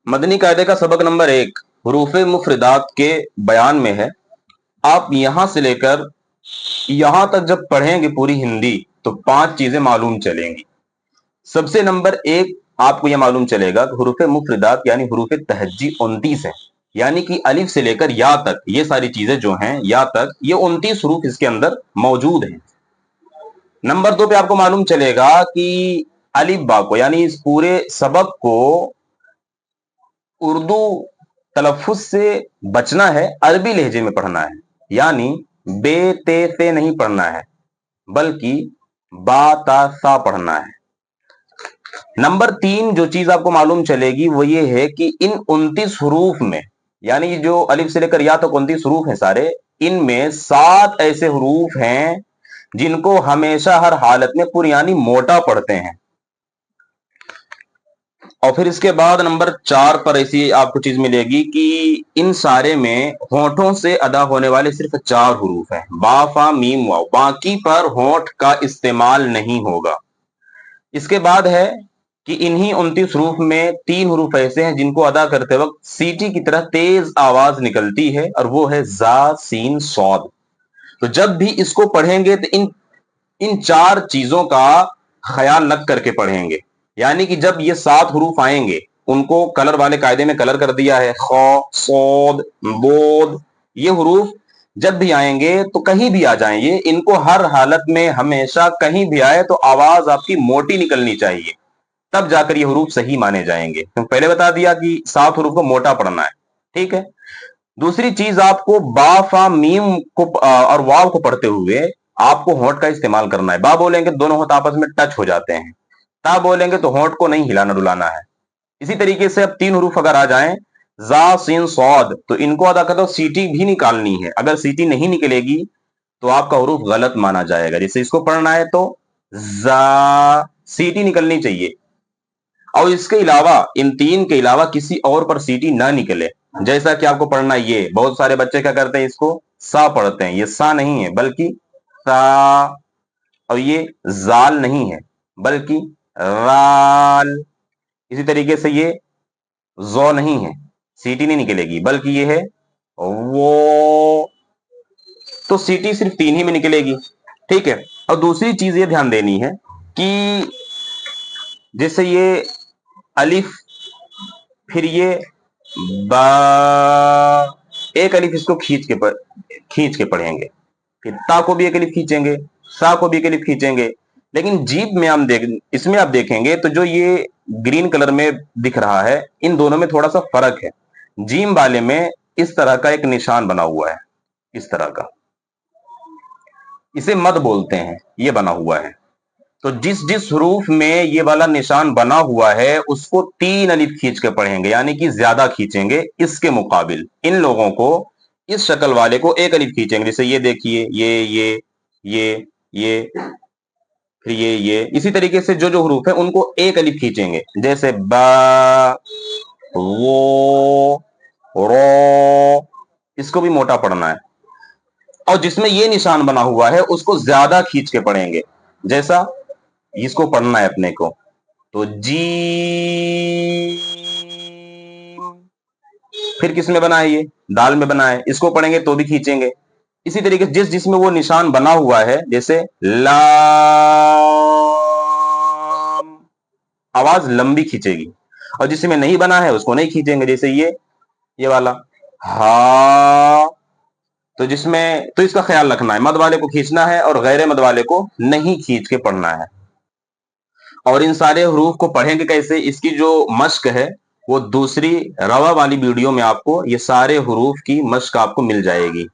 मदनी कायदे का सबक नंबर 1 हरूफ मुफरदात के बयान में है। आप यहां से लेकर यहां तक जब पढ़ेंगे पूरी हिंदी तो 5 चीजें मालूम चलेंगी। सबसे नंबर 1 आपको यह मालूम चलेगा कि हरूफ मुफरदात यानी हरूफ तहज्जी 29 है, यानी कि अलिफ से लेकर या तक ये सारी चीजें जो हैं या तक ये 29 हरूफ इसके अंदर मौजूद हैं। नंबर 2 पे आपको मालूम चलेगा कि अलिफ बा को यानी इस पूरे सबक को उर्दू तलफ़ुज़ से बचना है, अरबी लहजे में पढ़ना है, यानी बे ते से नहीं पढ़ना है बल्कि बा ता सा पढ़ना है। नंबर 3 जो चीज आपको मालूम चलेगी वो ये है कि इन 29 हरूफ में, यानी जो अलिफ से लेकर या तक 29 हरूफ हैं सारे, इनमें 7 ऐसे हरूफ हैं जिनको हमेशा हर हालत में पुरयानी मोटा पढ़ते हैं। और फिर इसके बाद नंबर 4 पर ऐसी आपको चीज मिलेगी कि इन सारे में होठों से अदा होने वाले सिर्फ 4 हरूफ हैं, बा फा मीम वाव, बाकी पर होठ का इस्तेमाल नहीं होगा। इसके बाद है कि इन्हीं 29 हरूफ में 3 हरूफ ऐसे हैं जिनको अदा करते वक्त सीटी की तरह तेज आवाज निकलती है, और वो है जा सीन सौद। तो जब भी इसको पढ़ेंगे तो इन 4 चीजों का ख्याल रख करके पढ़ेंगे, यानी कि जब ये 7 हरूफ आएंगे उनको कलर वाले कायदे में कलर कर दिया है, खौ सौद बोद, ये हरूफ जब भी आएंगे तो कहीं भी आ जाएं, ये इनको हर हालत में हमेशा कहीं भी आए तो आवाज आपकी मोटी निकलनी चाहिए, तब जाकर ये हरूफ सही माने जाएंगे। तो पहले बता दिया कि 7 हरूफ को मोटा पढ़ना है, ठीक है। दूसरी चीज, आपको बा फा मीम को और वाव को पढ़ते हुए आपको होंठ का इस्तेमाल करना है। बा बोलेंगे दोनों होंठ आपस में टच हो जाते हैं, ता बोलेंगे तो होंठ को नहीं हिलाना डुलाना है। इसी तरीके से अब 3 हरूफ अगर आ जाएं, जा सीन सौद, तो इनको अदा करते हो सीटी भी निकालनी है। अगर सीटी नहीं निकलेगी तो आपका हरूफ गलत माना जाएगा। जैसे इसको पढ़ना है तो जा, सीटी निकलनी चाहिए, और इसके अलावा इन 3 के अलावा किसी और पर सीटी ना निकले। जैसा कि आपको पढ़ना है, ये बहुत सारे बच्चे क्या करते हैं, इसको सा पढ़ते हैं, ये सा नहीं है बल्कि सा, और ये जाल नहीं है बल्कि राल। इसी तरीके से ये जो नहीं है, सीटी नहीं निकलेगी बल्कि ये है वो, तो सीटी सिर्फ 3 ही में निकलेगी, ठीक है। और दूसरी चीज ये ध्यान देनी है कि जैसे ये अलिफ, फिर ये बा, एक अलिफ इसको खींच के पढ़ेंगे, फिर ता को भी एक अलिफ खींचेंगे, सा को भी एक अलिफ खींचेंगे। लेकिन जीब में हम इसमें आप देखेंगे तो जो ये ग्रीन कलर में दिख रहा है, इन दोनों में थोड़ा सा फर्क है। जीम वाले में इस तरह का एक निशान बना हुआ है, इस तरह का, इसे मद बोलते हैं, ये बना हुआ है। तो जिस जिस हरूफ में ये वाला निशान बना हुआ है उसको 3 अलिफ खींच के पढ़ेंगे, यानी कि ज्यादा खींचेंगे। इसके मुकाबिल इन लोगों को, इस शक्ल वाले को 1 अलिफ खींचेंगे। जैसे ये देखिए, ये फिर ये, इसी तरीके से जो जो हरूफ है उनको 1 अलिफ खींचेंगे। जैसे बा, वो, रो, इसको भी मोटा पढ़ना है। और जिसमें ये निशान बना हुआ है उसको ज्यादा खींच के पढ़ेंगे। जैसा इसको पढ़ना है अपने को, तो जी, फिर किस में बना है, ये दाल में बना है, इसको पढ़ेंगे तो भी खींचेंगे। इसी तरीके से जिसमें वो निशान बना हुआ है, जैसे लाम, आवाज लंबी खींचेगी, और जिसमें नहीं बना है उसको नहीं खींचेंगे। जैसे ये वाला हा, तो जिसमें, तो इसका ख्याल रखना है, मद वाले को खींचना है और गैर मद वाले को नहीं खींच के पढ़ना है। और इन सारे हरूफ को पढ़ेंगे कैसे, इसकी जो मश्क है वो दूसरी रवा वाली वीडियो में आपको ये सारे हरूफ की मश्क आपको मिल जाएगी।